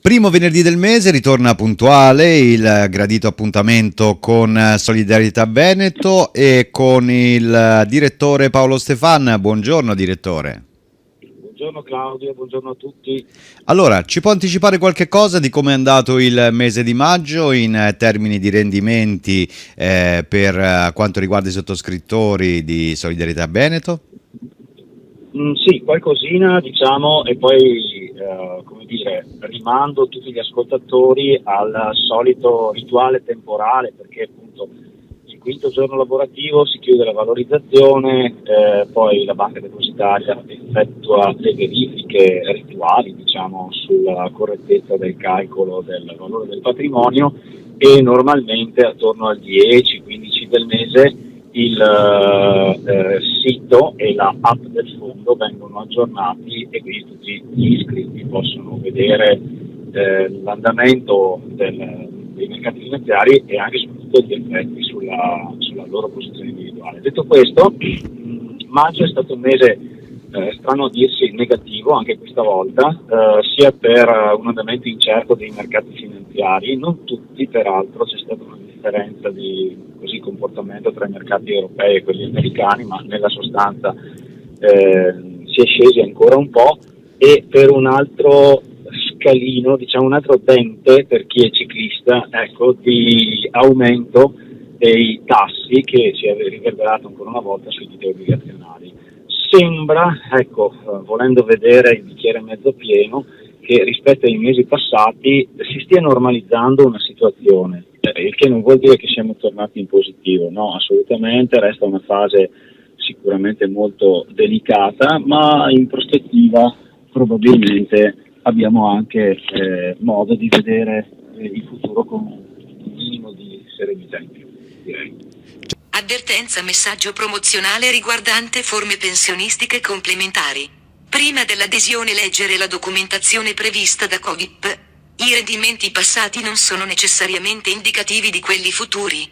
Primo venerdì del mese ritorna puntuale il gradito appuntamento con Solidarietà Veneto e con il direttore Paolo Stefan. Buongiorno direttore. Buongiorno Claudio, buongiorno a tutti. Allora, ci può anticipare qualche cosa di come è andato il mese di maggio in termini di rendimenti per quanto riguarda i sottoscrittori di Solidarietà Veneto? Sì, qualcosina diciamo e poi rimando tutti gli ascoltatori al solito rituale temporale perché appunto il quinto giorno lavorativo si chiude la valorizzazione, poi la banca depositaria effettua le verifiche rituali diciamo sulla correttezza del calcolo del valore del patrimonio e normalmente attorno al 10-15 del mese il sito e la app del fondo vengono aggiornati e quindi tutti gli iscritti possono vedere l'andamento dei mercati finanziari e anche soprattutto gli effetti sulla loro posizione individuale. Detto questo, maggio è stato un mese strano a dirsi negativo anche questa volta, sia per un andamento incerto dei mercati finanziari, non tutti peraltro, c'è stata una differenza di comportamento tra i mercati europei e quelli americani, ma nella sostanza si è scesi ancora un po' e per un altro scalino, diciamo un altro dente per chi è ciclista, ecco, di aumento dei tassi che si è riverberato ancora una volta sui titoli obbligazionari. Sembra, ecco, volendo vedere il bicchiere mezzo pieno, che rispetto ai mesi passati si stia normalizzando una situazione, il che non vuol dire che siamo tornati in positivo, no, assolutamente, resta una fase sicuramente molto delicata, ma in prospettiva probabilmente abbiamo anche modo di vedere il futuro con un minimo di serenità in più, direi. Avvertenza messaggio promozionale riguardante forme pensionistiche complementari. Prima dell'adesione leggere la documentazione prevista da Codip. I rendimenti passati non sono necessariamente indicativi di quelli futuri.